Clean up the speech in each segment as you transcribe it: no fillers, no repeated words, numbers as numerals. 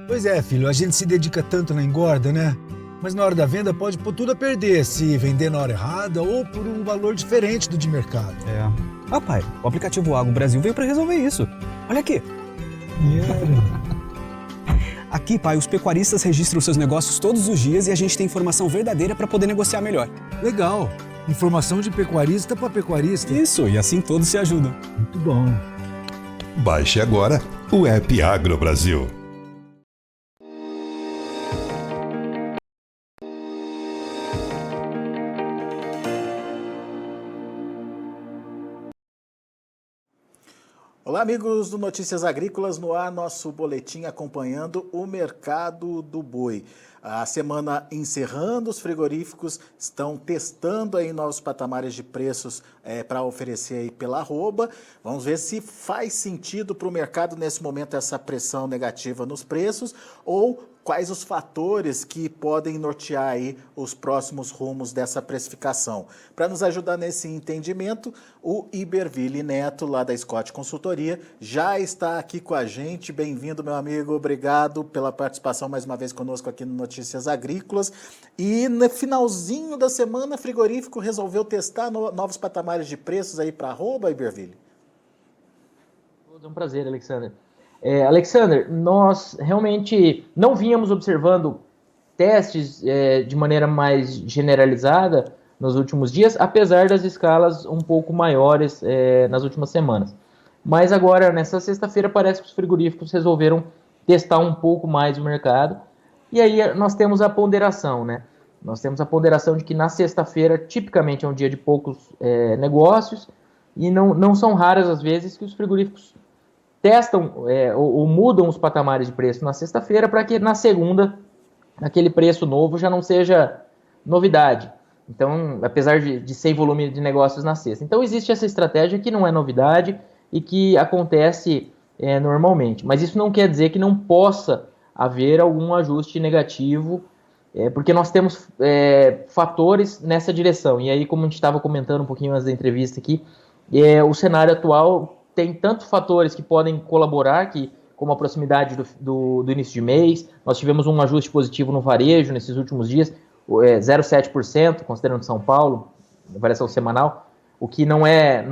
Pois é, filho, a gente se dedica tanto na engorda, né? Mas na hora da venda pode pôr tudo a perder se vender na hora errada ou por um valor diferente do de mercado. Ah, pai, o aplicativo Agro Brasil veio para resolver isso. Olha aqui. Aqui, pai, os pecuaristas registram seus negócios todos os dias e a gente tem informação verdadeira para poder negociar melhor. Legal. Informação de pecuarista para pecuarista. Isso, e assim todos se ajudam. Muito bom. Baixe agora o app Agro Brasil. Olá, amigos do Notícias Agrícolas, no ar nosso boletim acompanhando o mercado do boi. A semana encerrando, os frigoríficos estão testando aí novos patamares de preços para oferecer aí pela arroba. Vamos ver se faz sentido para o mercado nesse momento essa pressão negativa nos preços ou quais os fatores que podem nortear aí os próximos rumos dessa precificação. Para nos ajudar nesse entendimento, o Iberville Neto, lá da Scott Consultoria, já está aqui com a gente. Bem-vindo, meu amigo. Obrigado pela participação mais uma vez conosco aqui no Notícias Agrícolas. E no finalzinho da semana, o frigorífico resolveu testar novos patamares de preços aí para arroba, Iberville. É um prazer, Alexander. Alexander, nós realmente não vínhamos observando testes de maneira mais generalizada nos últimos dias, apesar das escalas um pouco maiores nas últimas semanas. Mas agora, nessa sexta-feira, parece que os frigoríficos resolveram testar um pouco mais o mercado. E aí nós temos a ponderação, né? Nós temos a ponderação de que na sexta-feira, tipicamente é um dia de poucos negócios, e não são raras as vezes que os frigoríficos testam ou mudam os patamares de preço na sexta-feira para que na segunda aquele preço novo já não seja novidade. Então, apesar de ser volume de negócios na sexta. Então, existe essa estratégia que não é novidade e que acontece normalmente. Mas isso não quer dizer que não possa haver algum ajuste negativo, porque nós temos fatores nessa direção. E aí, como a gente estava comentando um pouquinho antes da entrevista aqui, o cenário atual tem tantos fatores que podem colaborar, como a proximidade do início de mês. Nós tivemos um ajuste positivo no varejo nesses últimos dias, 0,7%, considerando São Paulo, variação semanal, o que não é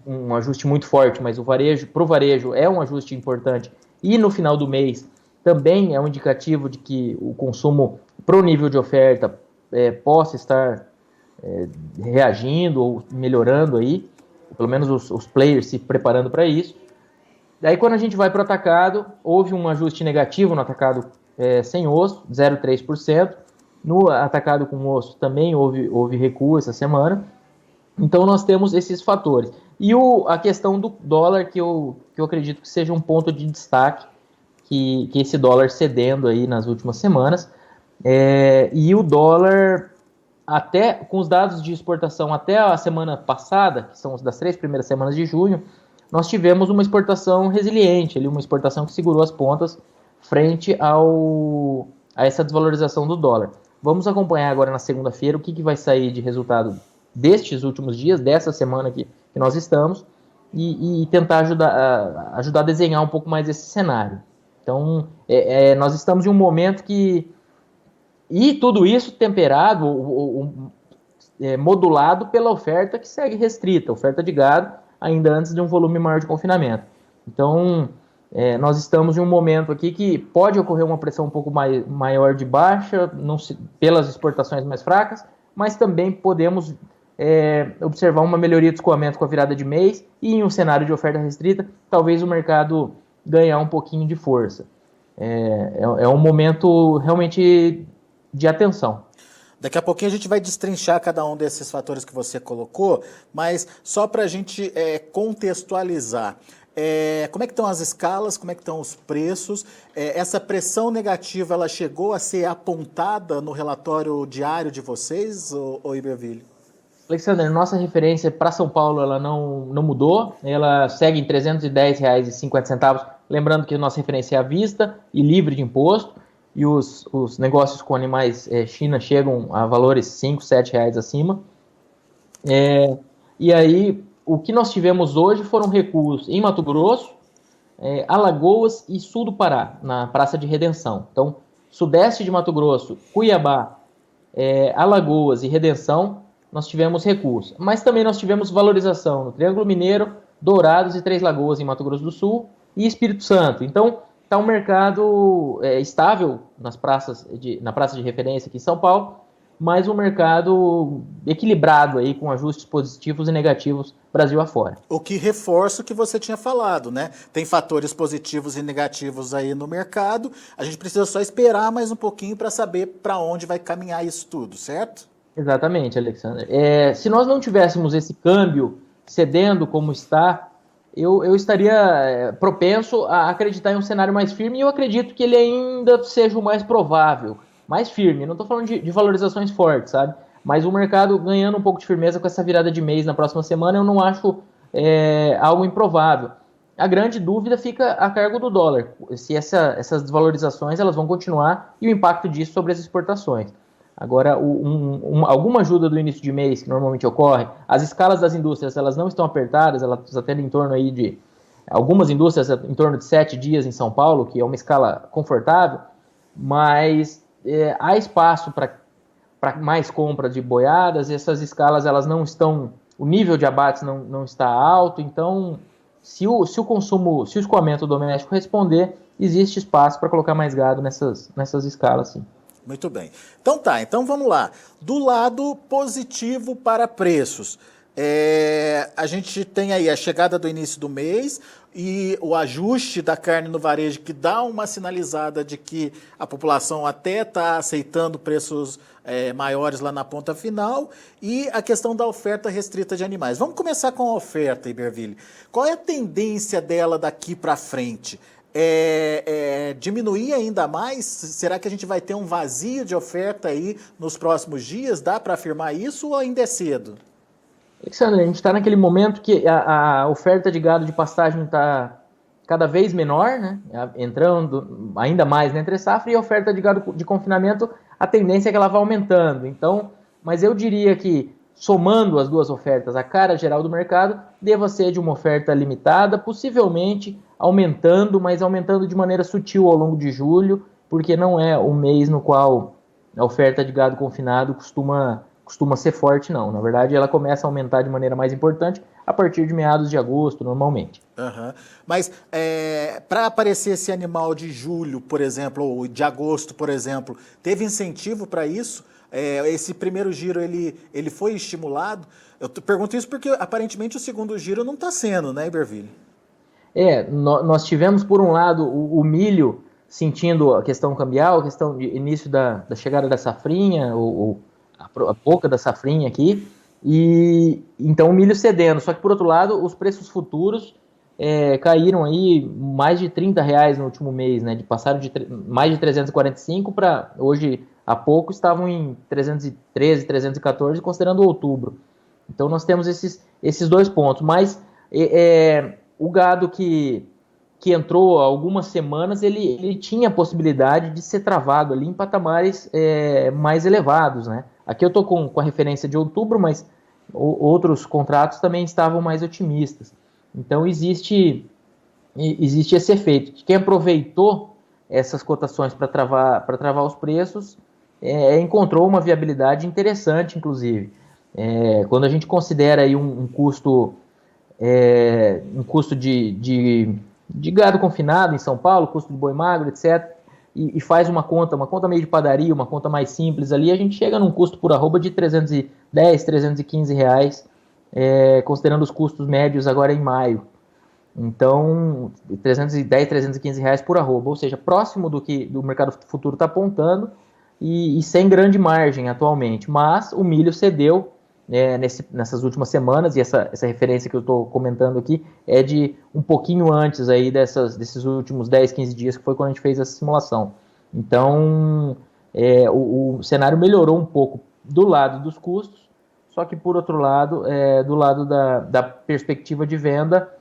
um ajuste muito forte, mas para o varejo é um ajuste importante. E no final do mês também é um indicativo de que o consumo para o nível de oferta possa estar reagindo ou melhorando aí, pelo menos os players se preparando para isso. Daí, quando a gente vai para o atacado, houve um ajuste negativo no atacado sem osso, 0,3%. No atacado com osso também houve recuo essa semana. Então, nós temos esses fatores. E a questão do dólar, que eu acredito que seja um ponto de destaque, que esse dólar cedendo aí nas últimas semanas. E o dólar, até com os dados de exportação até a semana passada, que são os das 3 primeiras semanas de junho, nós tivemos uma exportação resiliente, uma exportação que segurou as pontas frente a essa desvalorização do dólar. Vamos acompanhar agora na segunda-feira o que vai sair de resultado destes últimos dias, dessa semana que nós estamos, e tentar ajudar a desenhar um pouco mais esse cenário. Então, nós estamos em um momento que... E tudo isso temperado, modulado pela oferta que segue restrita, oferta de gado, ainda antes de um volume maior de confinamento. Então, nós estamos em um momento aqui que pode ocorrer uma pressão um pouco maior de baixa, pelas exportações mais fracas, mas também podemos observar uma melhoria de escoamento com a virada de mês e em um cenário de oferta restrita, talvez o mercado ganhar um pouquinho de força. É um momento realmente de atenção. Daqui a pouquinho a gente vai destrinchar cada um desses fatores que você colocou, mas só para a gente contextualizar, como é que estão as escalas, como é que estão os preços, essa pressão negativa, ela chegou a ser apontada no relatório diário de vocês, ou Iberville? Alexander, nossa referência para São Paulo ela não mudou, ela segue em R$ 310,50, lembrando que nossa referência é à vista e livre de imposto, e os negócios com animais China chegam a valores R$ 5, R$ 7 acima. E aí, o que nós tivemos hoje foram recuos em Mato Grosso, Alagoas e sul do Pará, na Praça de Redenção. Então, sudeste de Mato Grosso, Cuiabá, Alagoas e Redenção, nós tivemos recurso. Mas também nós tivemos valorização no Triângulo Mineiro, Dourados e Três Lagoas em Mato Grosso do Sul e Espírito Santo. Então, está um mercado estável na praça de referência aqui em São Paulo, mas um mercado equilibrado aí, com ajustes positivos e negativos Brasil afora. O que reforça o que você tinha falado, né? Tem fatores positivos e negativos aí no mercado, a gente precisa só esperar mais um pouquinho para saber para onde vai caminhar isso tudo, certo? Exatamente, Alexandre. Se nós não tivéssemos esse câmbio cedendo como está, eu estaria propenso a acreditar em um cenário mais firme, e eu acredito que ele ainda seja o mais provável, mais firme. Não estou falando de valorizações fortes, sabe? Mas o mercado ganhando um pouco de firmeza com essa virada de mês na próxima semana, eu não acho algo improvável. A grande dúvida fica a cargo do dólar, se essas desvalorizações elas vão continuar e o impacto disso sobre as exportações. Agora, alguma ajuda do início de mês, que normalmente ocorre, as escalas das indústrias elas não estão apertadas, elas estão tendo em torno aí de, algumas indústrias em torno de 7 dias em São Paulo, que é uma escala confortável, mas há espaço para mais compra de boiadas, essas escalas elas não estão, o nível de abates não está alto, então se o escoamento doméstico responder, existe espaço para colocar mais gado nessas escalas, sim. Muito bem. Então vamos lá. Do lado positivo para preços, a gente tem aí a chegada do início do mês e o ajuste da carne no varejo, que dá uma sinalizada de que a população até está aceitando preços maiores lá na ponta final, e a questão da oferta restrita de animais. Vamos começar com a oferta, Iberville. Qual é a tendência dela daqui para frente? Diminuir ainda mais? Será que a gente vai ter um vazio de oferta aí nos próximos dias? Dá para afirmar isso ou ainda é cedo? Alexandre, a gente está naquele momento que a oferta de gado de pastagem está cada vez menor, né? Entrando ainda mais na entre-safra, e a oferta de gado de confinamento, a tendência é que ela vá aumentando. Então, mas eu diria que, somando as duas ofertas, a cara geral do mercado deva ser de uma oferta limitada, possivelmente aumentando, mas aumentando de maneira sutil ao longo de julho, porque não é o mês no qual a oferta de gado confinado costuma ser forte, não. Na verdade, ela começa a aumentar de maneira mais importante a partir de meados de agosto, normalmente. Uhum. Mas para aparecer esse animal de julho, por exemplo, ou de agosto, por exemplo, teve incentivo para isso? Esse primeiro giro ele foi estimulado? Eu pergunto isso porque aparentemente o segundo giro não está sendo, né, Iberville? Nós tivemos, por um lado, o milho sentindo a questão cambial, a questão de início da chegada da safrinha, a boca da safrinha aqui, e então o milho cedendo. Só que, por outro lado, os preços futuros caíram aí mais de R$30 no último mês, né? Passaram de mais de 345 para hoje, há pouco, estavam em 313, 314, considerando outubro. Então nós temos esses dois pontos, mas o gado que entrou há algumas semanas, ele tinha a possibilidade de ser travado ali em patamares mais elevados, né? Aqui eu estou com a referência de outubro, mas outros contratos também estavam mais otimistas. Então existe esse efeito. Quem aproveitou essas cotações para travar os preços encontrou uma viabilidade interessante, inclusive. Quando a gente considera aí um custo de gado confinado em São Paulo, custo de boi magro, etc., e faz uma conta meio de padaria, uma conta mais simples ali, a gente chega num custo por arroba de R$310, R$315, considerando os custos médios agora em maio. Então, R$310, R$315 por arroba, ou seja, próximo do que o mercado futuro está apontando, e sem grande margem atualmente. Mas o milho cedeu nessas últimas semanas, e essa referência que eu estou comentando aqui é de um pouquinho antes aí desses últimos 10, 15 dias, que foi quando a gente fez essa simulação. Então, o cenário melhorou um pouco do lado dos custos, só que, por outro lado, do lado da perspectiva de venda,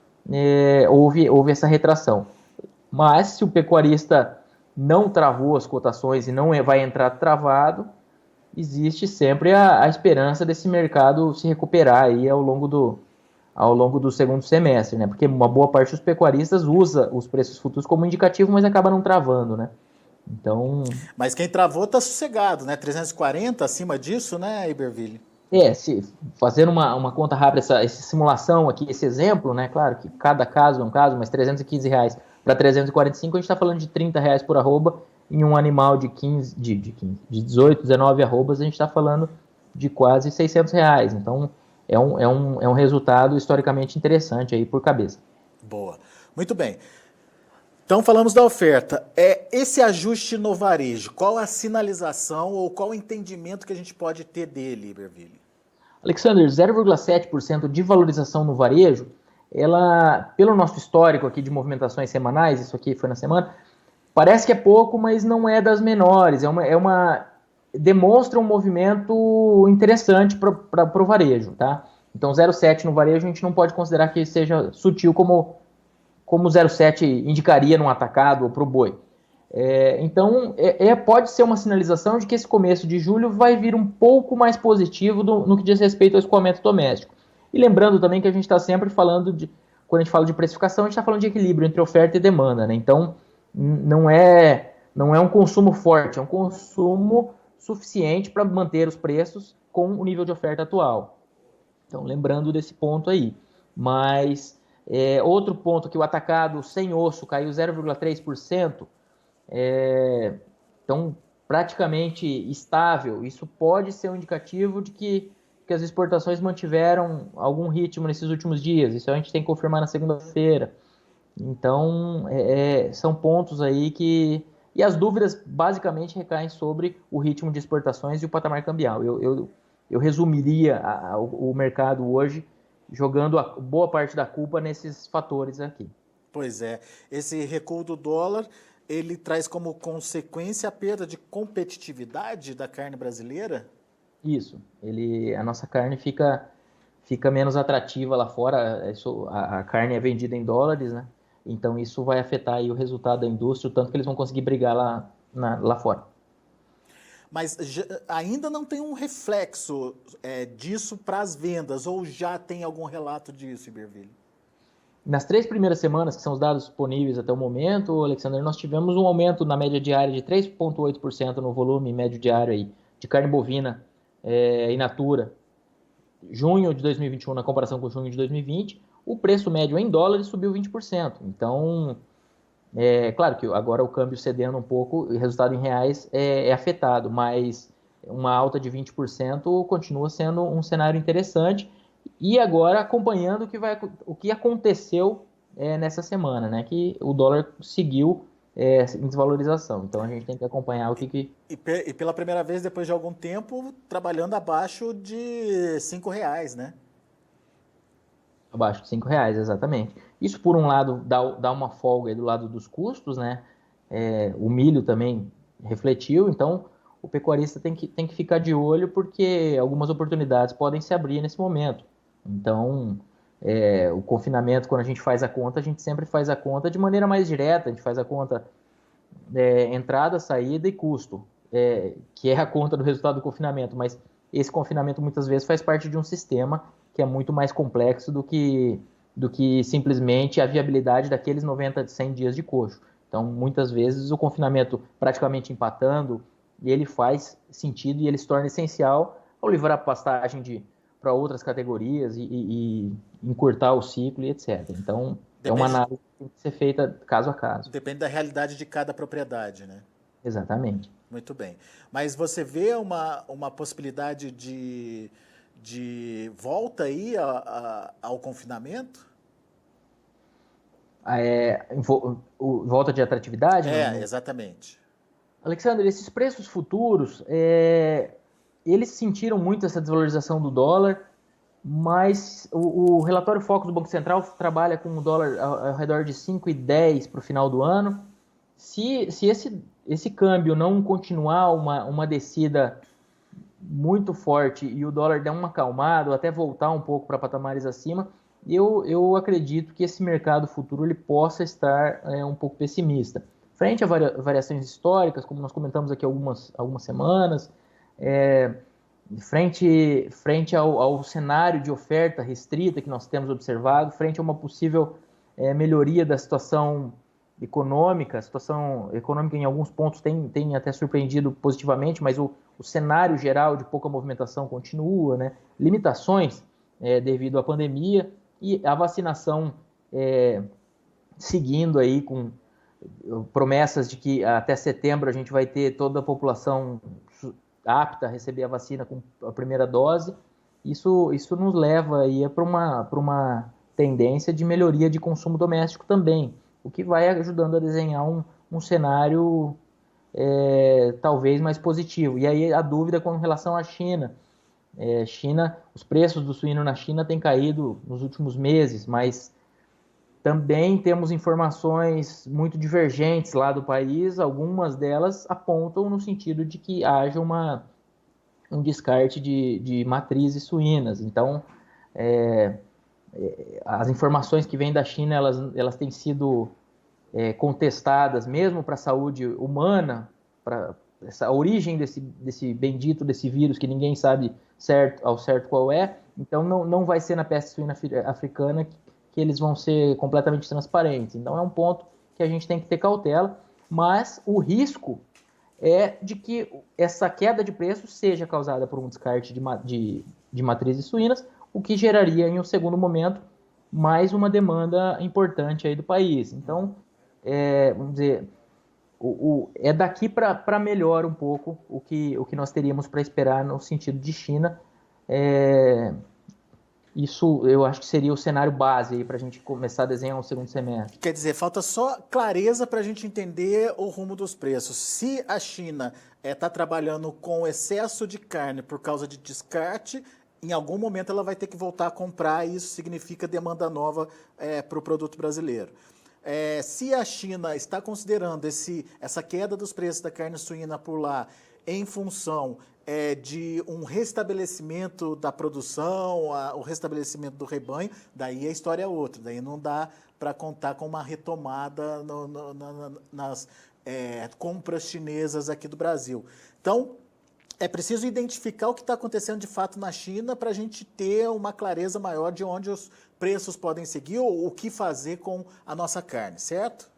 houve essa retração. Mas, se o pecuarista não travou as cotações e não vai entrar travado, existe sempre a esperança desse mercado se recuperar aí ao longo ao longo do segundo semestre, né? Porque uma boa parte dos pecuaristas usa os preços futuros como indicativo, mas acaba não travando, né? Então, Mas quem travou tá sossegado, né? 340 acima disso, né, Iberville? se fazendo uma conta rápida, essa simulação aqui, esse exemplo, né? Claro que cada caso é um caso, mas R$ 315 para 345, a gente está falando de R$ 30 por arroba. Em um animal de 18, 19 arrobas, a gente está falando de quase R$ 600. Então, é um resultado historicamente interessante aí por cabeça. Boa. Muito bem. Então falamos da oferta. Esse ajuste no varejo, qual a sinalização ou qual o entendimento que a gente pode ter dele, Iberville? Alexander, 0,7% de valorização no varejo, ela, pelo nosso histórico aqui de movimentações semanais, isso aqui foi na semana, parece que é pouco, mas não é das menores. Demonstra um movimento interessante para o varejo, tá? Então 0,7 no varejo a gente não pode considerar que seja sutil como 0,7 indicaria num atacado ou para o boi. Então, pode ser uma sinalização de que esse começo de julho vai vir um pouco mais positivo no que diz respeito ao escoamento doméstico. E lembrando também que a gente está sempre falando quando a gente fala de precificação, a gente está falando de equilíbrio entre oferta e demanda, né? Então, não é um consumo forte, é um consumo suficiente para manter os preços com o nível de oferta atual. Então, lembrando desse ponto aí. Mas, outro ponto que o atacado sem osso caiu 0,3%, então praticamente estável. Isso pode ser um indicativo de que as exportações mantiveram algum ritmo nesses últimos dias. Isso a gente tem que confirmar na segunda-feira. Então, são pontos aí que... E as dúvidas basicamente recaem sobre o ritmo de exportações e o patamar cambial. Eu resumiria o mercado hoje jogando a boa parte da culpa nesses fatores aqui. Pois é. Esse recuo do dólar, ele traz como consequência a perda de competitividade da carne brasileira? Isso. A nossa carne fica menos atrativa lá fora. A carne é vendida em dólares, né? Então isso vai afetar aí o resultado da indústria, o tanto que eles vão conseguir brigar lá fora. Mas ainda não tem um reflexo disso para as vendas, ou já tem algum relato disso, Iberville? Nas 3 primeiras semanas, que são os dados disponíveis até o momento, Alexandre, nós tivemos um aumento na média diária de 3,8% no volume médio diário aí, de carne bovina in natura. Junho de 2021, na comparação com junho de 2020, o preço médio em dólares subiu 20%. Então, claro que agora o câmbio cedendo um pouco, o resultado em reais é afetado, mas uma alta de 20% continua sendo um cenário interessante. E agora acompanhando o que aconteceu nessa semana, né? Que o dólar seguiu em desvalorização. Então a gente tem que acompanhar o que... E pela primeira vez, depois de algum tempo, trabalhando abaixo de R$ 5, né? Abaixo de R$ 5, exatamente. Isso, por um lado, dá uma folga aí do lado dos custos, né? O milho também refletiu, então o pecuarista tem que ficar de olho porque algumas oportunidades podem se abrir nesse momento. Então, o confinamento, quando a gente faz a conta, a gente sempre faz a conta de maneira mais direta, a gente faz a conta entrada, saída e custo, que é a conta do resultado do confinamento, mas esse confinamento muitas vezes faz parte de um sistema que é muito mais complexo do que simplesmente a viabilidade daqueles 90, 100 dias de coxo. Então, muitas vezes, o confinamento praticamente empatando, ele faz sentido e ele se torna essencial ao livrar a pastagem para outras categorias e encurtar o ciclo e etc. Então, é uma análise que tem que ser feita caso a caso. Depende da realidade de cada propriedade, né? Exatamente. Muito bem. Mas você vê uma possibilidade de volta aí ao confinamento? Volta de atratividade? Exatamente. Alexandre, esses preços futuros, eles sentiram muito essa desvalorização do dólar, mas o relatório Focus do Banco Central trabalha com o dólar ao redor de 5,10 para o final do ano. Se esse câmbio não continuar uma descida muito forte e o dólar der uma acalmada, ou até voltar um pouco para patamares acima, eu acredito que esse mercado futuro ele possa estar um pouco pessimista. Frente a variações históricas, como nós comentamos aqui algumas semanas, frente ao cenário de oferta restrita que nós temos observado, frente a uma possível melhoria da situação econômica, a situação econômica em alguns pontos tem até surpreendido positivamente, mas o cenário geral de pouca movimentação continua, né? Limitações devido à pandemia e a vacinação seguindo aí com promessas de que até setembro a gente vai ter toda a população apta a receber a vacina com a primeira dose. Isso nos leva aí para uma tendência de melhoria de consumo doméstico também, o que vai ajudando a desenhar um cenário talvez mais positivo. E aí a dúvida com relação à China. Os preços do suíno na China têm caído nos últimos meses, mas também temos informações muito divergentes lá do país, algumas delas apontam no sentido de que haja um descarte de matrizes suínas. Então, as informações que vêm da China, elas têm sido contestadas mesmo para a saúde humana, para essa origem desse bendito, desse vírus que ninguém sabe ao certo qual é. Então, não vai ser na peste suína africana que eles vão ser completamente transparentes. Então, é um ponto que a gente tem que ter cautela, mas o risco é de que essa queda de preço seja causada por um descarte de matrizes suínas, o que geraria, em um segundo momento, mais uma demanda importante aí do país. Então, vamos dizer, é daqui para melhor um pouco o que nós teríamos para esperar no sentido de China. Isso eu acho que seria o cenário base para a gente começar a desenhar um segundo semestre. Quer dizer, falta só clareza para a gente entender o rumo dos preços. Se a China está trabalhando com excesso de carne por causa de descarte, em algum momento ela vai ter que voltar a comprar e isso significa demanda nova para o produto brasileiro. Se a China está considerando essa queda dos preços da carne suína por lá em função de um restabelecimento da produção, o restabelecimento do rebanho, daí a história é outra, daí não dá para contar com uma retomada nas compras chinesas aqui do Brasil. Então, é preciso identificar o que está acontecendo de fato na China para a gente ter uma clareza maior de onde os preços podem seguir ou o que fazer com a nossa carne, certo?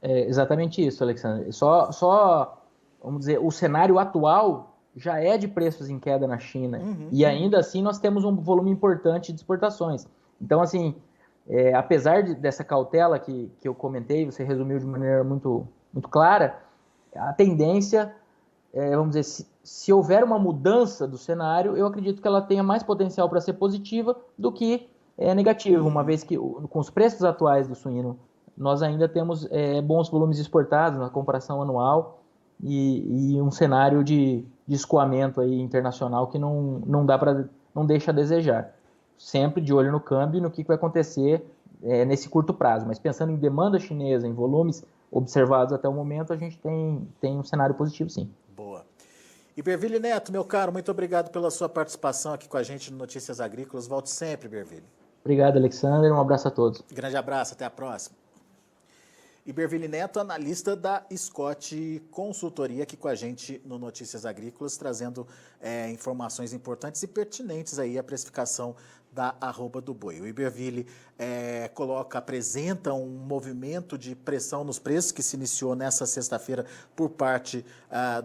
Exatamente isso, Alexandre. Só, vamos dizer, o cenário atual já é de preços em queda na China. E ainda assim nós temos um volume importante de exportações. Então, assim, apesar dessa cautela que eu comentei, você resumiu de maneira muito, muito clara, a tendência, vamos dizer, se houver uma mudança do cenário, eu acredito que ela tenha mais potencial para ser positiva do que negativa, uma vez que com os preços atuais do suíno, nós ainda temos bons volumes exportados na comparação anual e um cenário de escoamento aí internacional que não deixa a desejar. Sempre de olho no câmbio e no que vai acontecer nesse curto prazo. Mas pensando em demanda chinesa, em volumes observados até o momento, a gente tem um cenário positivo, sim. Boa. Iberville Neto, meu caro, muito obrigado pela sua participação aqui com a gente no Notícias Agrícolas. Volte sempre, Iberville. Obrigado, Alexandre. Um abraço a todos. Grande abraço, até a próxima. Iberville Neto, analista da Scott Consultoria, aqui com a gente no Notícias Agrícolas, trazendo informações importantes e pertinentes aí à precificação da arroba do boi. O Iberville apresenta um movimento de pressão nos preços que se iniciou nessa sexta-feira por parte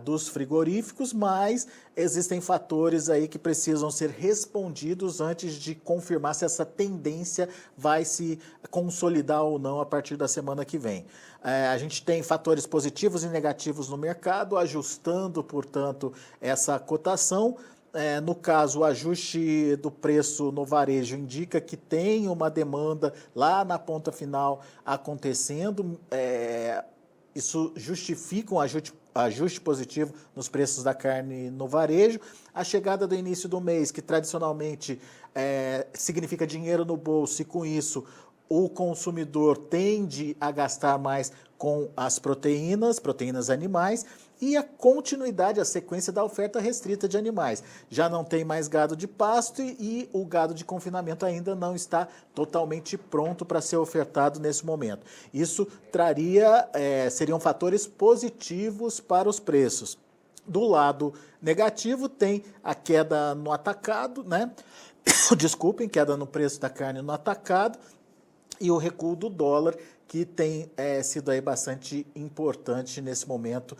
dos frigoríficos, mas existem fatores aí que precisam ser respondidos antes de confirmar se essa tendência vai se consolidar ou não a partir da semana que vem. A gente tem fatores positivos e negativos no mercado, ajustando, portanto, essa cotação. No caso, o ajuste do preço no varejo indica que tem uma demanda lá na ponta final acontecendo. Isso justifica um ajuste positivo nos preços da carne no varejo. A chegada do início do mês, que tradicionalmente significa dinheiro no bolso, e com isso o consumidor tende a gastar mais com as proteínas animais, e a continuidade, a sequência da oferta restrita de animais. Já não tem mais gado de pasto e o gado de confinamento ainda não está totalmente pronto para ser ofertado nesse momento. Isso seriam fatores positivos para os preços. Do lado negativo tem a queda no atacado, né? Desculpem, queda no preço da carne no atacado e o recuo do dólar, que tem sido aí bastante importante nesse momento,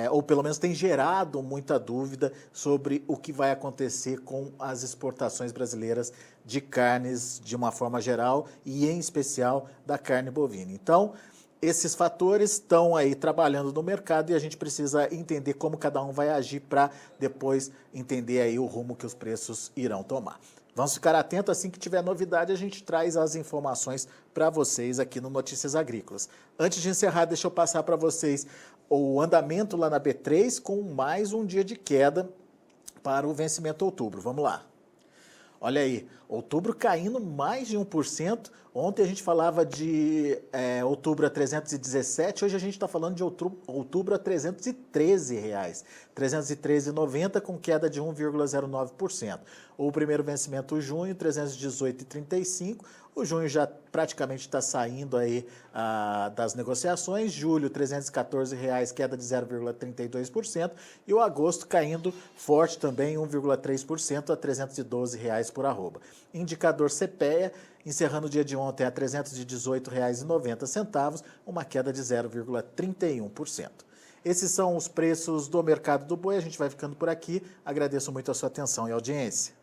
ou pelo menos tem gerado muita dúvida sobre o que vai acontecer com as exportações brasileiras de carnes de uma forma geral e em especial da carne bovina. Então, esses fatores estão aí trabalhando no mercado e a gente precisa entender como cada um vai agir para depois entender aí o rumo que os preços irão tomar. Vamos ficar atentos, assim que tiver novidade a gente traz as informações para vocês aqui no Notícias Agrícolas. Antes de encerrar, deixa eu passar para vocês o andamento lá na B3 com mais um dia de queda para o vencimento outubro. Vamos lá. Olha aí, outubro caindo mais de 1%. Ontem a gente falava de outubro a 317, hoje a gente está falando de outubro a R$313. R$313,90 com queda de 1,09%. O primeiro vencimento, junho, 318,35. O junho já praticamente está saindo aí das negociações. Julho, R$314, queda de 0,32%. E o agosto caindo forte também, 1,3% a R$312 por arroba. Indicador CPEA, encerrando o dia de ontem a R$318,90, uma queda de 0,31%. Esses são os preços do mercado do boi. A gente vai ficando por aqui. Agradeço muito a sua atenção e audiência.